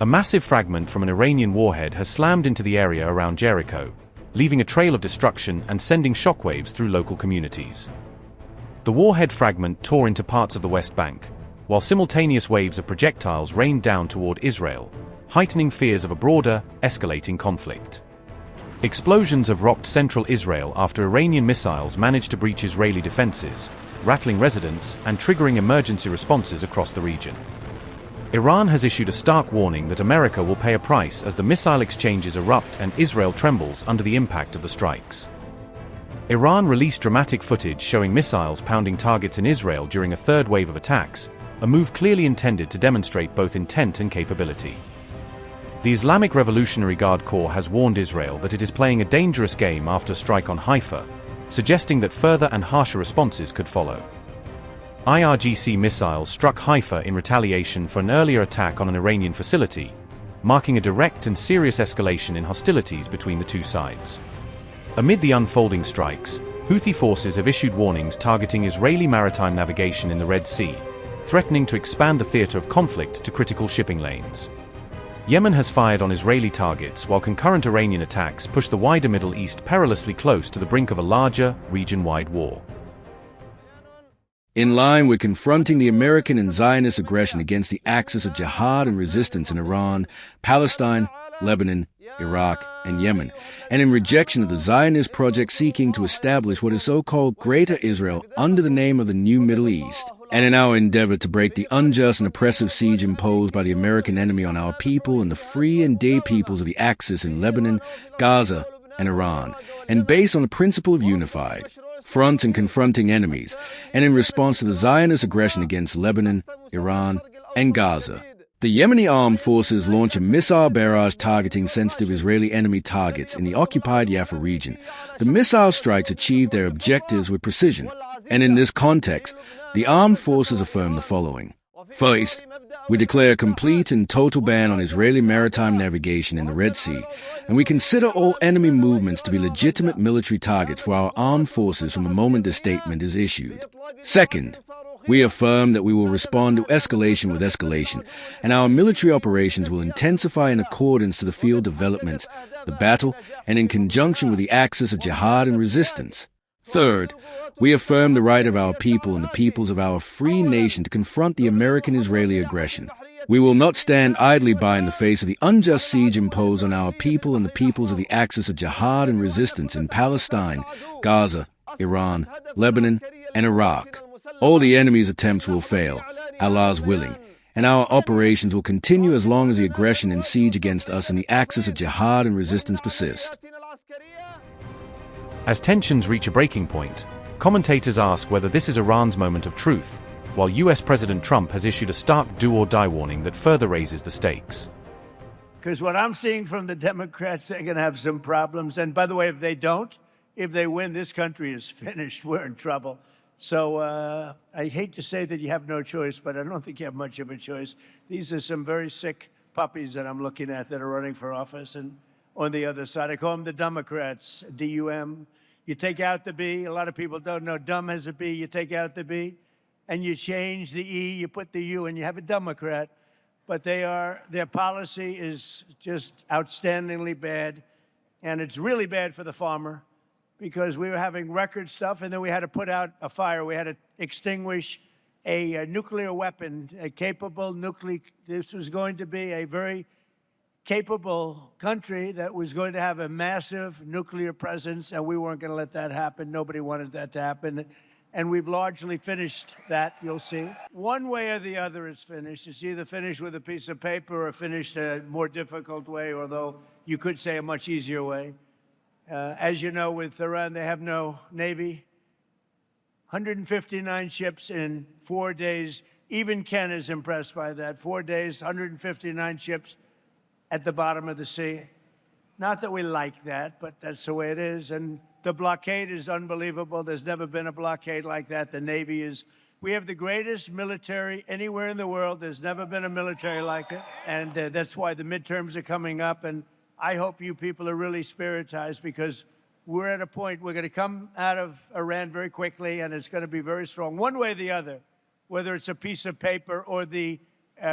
A massive fragment from an Iranian warhead has slammed into the area around Jericho, leaving a trail of destruction and sending shockwaves through local communities. The warhead fragment tore into parts of the West Bank, while simultaneous waves of projectiles rained down toward Israel, heightening fears of a broader, escalating conflict. Explosions have rocked central Israel after Iranian missiles managed to breach Israeli defenses, rattling residents and triggering emergency responses across the region. Iran has issued a stark warning that America will pay a price as the missile exchanges erupt and Israel trembles under the impact of the strikes. Iran released dramatic footage showing missiles pounding targets in Israel during a third wave of attacks, a move clearly intended to demonstrate both intent and capability. The Islamic Revolutionary Guard Corps has warned Israel that it is playing a dangerous game after a strike on Haifa, suggesting that further and harsher responses could follow. IRGC missiles struck Haifa in retaliation for an earlier attack on an Iranian facility, marking a direct and serious escalation in hostilities between the two sides. Amid the unfolding strikes, Houthi forces have issued warnings targeting Israeli maritime navigation in the Red Sea, threatening to expand the theater of conflict to critical shipping lanes. Yemen has fired on Israeli targets while concurrent Iranian attacks push the wider Middle East perilously close to the brink of a larger, region-wide war. In line with confronting the American and Zionist aggression against the axis of jihad and resistance in Iran, Palestine, Lebanon, Iraq, and Yemen, and in rejection of the Zionist project seeking to establish what is so-called Greater Israel under the name of the New Middle East, and in our endeavor to break the unjust and oppressive siege imposed by the American enemy on our people and the free and gay peoples of the Axis in Lebanon, Gaza, and Iran, and based on the principle of unified front and confronting enemies, and in response to the Zionist aggression against Lebanon, Iran, and Gaza, the Yemeni armed forces launch a missile barrage targeting sensitive Israeli enemy targets in the occupied Haifa region. The missile strikes achieved their objectives with precision, and in this context, the armed forces affirm the following. First, we declare a complete and total ban on Israeli maritime navigation in the Red Sea, and we consider all enemy movements to be legitimate military targets for our armed forces from the moment this statement is issued. Second, we affirm that we will respond to escalation with escalation, and our military operations will intensify in accordance to the field developments, the battle, and in conjunction with the axis of jihad and resistance. Third, we affirm the right of our people and the peoples of our free nation to confront the American-Israeli aggression. We will not stand idly by in the face of the unjust siege imposed on our people and the peoples of the axis of jihad and resistance in Palestine, Gaza, Iran, Lebanon, and Iraq. All the enemy's attempts will fail, Allah's willing, and our operations will continue as long as the aggression and siege against us and the axis of jihad and resistance persist. As tensions reach a breaking point, commentators ask whether this is Iran's moment of truth, while US President Trump has issued a stark do-or-die warning that further raises the stakes. Because what I'm seeing from the Democrats, they're going to have some problems. And by the way, if they don't, if they win, this country is finished. We're in trouble. So I hate to say that you have no choice, but I don't think you have much of a choice. These are some very sick puppies that I'm looking at that are running for office. And on the other side, I call them the Democrats, D-U-M. You take out the B. A lot of people don't know dumb has a B. You take out the B, and you change the E, you put the U, and you have a Democrat. But their policy is just outstandingly bad, and it's really bad for the farmer because we were having record stuff, and then we had to put out a fire. We had to extinguish a nuclear weapon, a capable nuclear. This was going to be a very capable country that was going to have a massive nuclear presence, and we weren't going to let that happen. Nobody wanted that to happen. And we've largely finished that, you'll see. One way or the other it's finished. It's either finished with a piece of paper or finished a more difficult way, although you could say a much easier way. As you know, with Iran, they have no Navy. 159 ships in 4 days. Even Ken is impressed by that. 4 days, 159 ships at the bottom of the sea. Not that we like that, but that's the way it is. And the blockade is unbelievable. There's never been a blockade like that. The Navy is, we have the greatest military anywhere in the world. There's never been a military like it. And that's why the midterms are coming up. And I hope you people are really spiritized because we're at a point, we're going to come out of Iran very quickly and it's going to be very strong, one way or the other, whether it's a piece of paper or the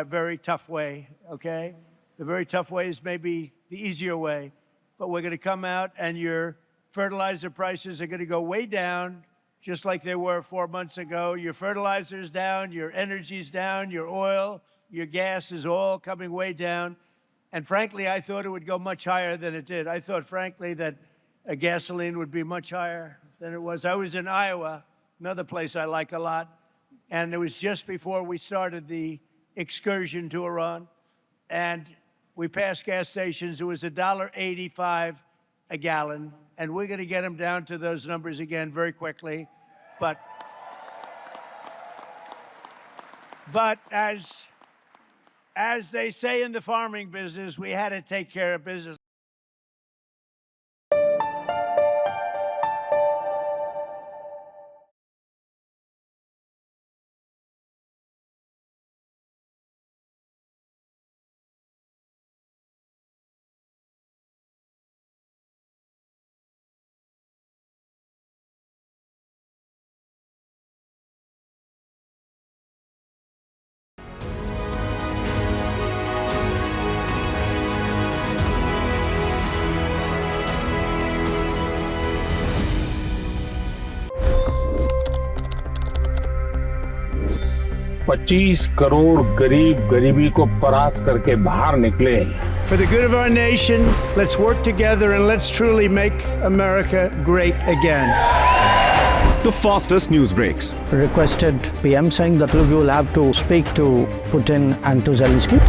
very tough way, okay? The very tough way is maybe the easier way, but we're going to come out and your fertilizer prices are going to go way down, just like they were 4 months ago. Your fertilizer's down, your energy's down, your oil, your gas is all coming way down. And frankly, I thought it would go much higher than it did. I thought, frankly, that gasoline would be much higher than it was. I was in Iowa, another place I like a lot, and it was just before we started the excursion to Iran, and we passed gas stations. It was $1.85 a gallon, and we're going to get them down to those numbers again very quickly. But as they say in the farming business, we had to take care of business. $25 crore गरीब गरीबी को परास्त करके बाहर निकले। For the good of our nation, let's work together and let's truly make America great again. The fastest news breaks. Requested PM saying that you will have to speak to Putin and to Zelensky.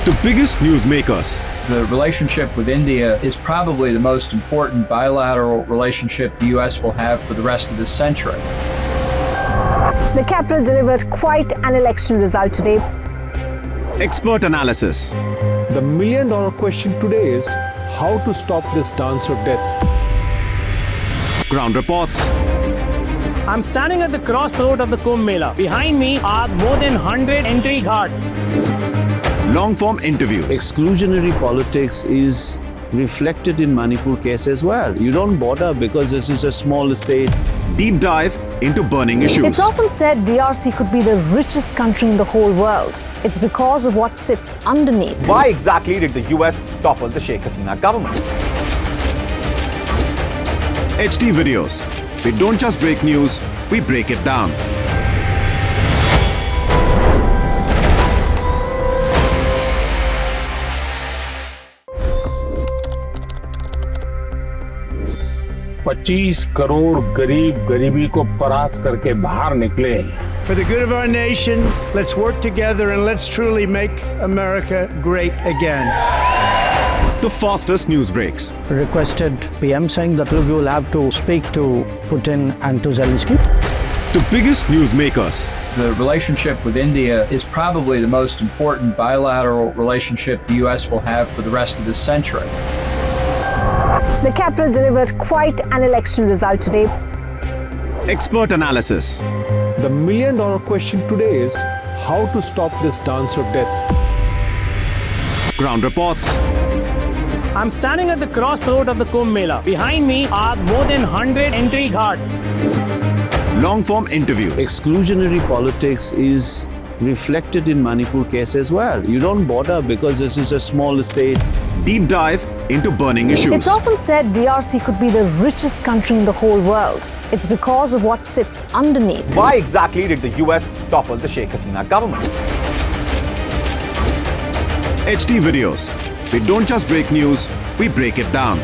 The biggest newsmakers. The relationship with India is probably the most important bilateral relationship the U.S. will have for the rest of this century. The capital delivered quite an election result today. Expert analysis. The million-dollar question today is how to stop this dance of death. Ground reports. I'm standing at the crossroad of the Kumbh Mela. Behind me are more than 100 entry guards. Long-form interviews. Exclusionary politics is reflected in Manipur case as well. You don't bother because this is a small state. Deep dive into burning issues. It's often said DRC could be the richest country in the whole world. It's because of what sits underneath. Why exactly did the US topple the Sheikh Hasina government? HD videos. We don't just break news, we break it down. $25 crore गरीब गरीबी को परास्त करके बाहर निकले। For the good of our nation, let's work together and let's truly make America great again. The fastest news breaks. Requested PM saying that you will have to speak to Putin and to Zelensky. The biggest newsmakers. The relationship with India is probably the most important bilateral relationship the U.S. will have for the rest of this century. The capital delivered quite an election result today. Expert analysis. The million-dollar question today is how to stop this dance of death. Ground reports. I'm standing at the crossroad of the Kumbh Mela. Behind me are more than 100 entry guards. Long-form interviews. Exclusionary politics is reflected in Manipur case as well. You don't bother because this is a small state. Deep dive into burning issues. It's often said DRC could be the richest country in the whole world. It's because of what sits underneath. Why exactly did the US topple the Sheikh Hasina government? HD videos. We don't just break news, we break it down.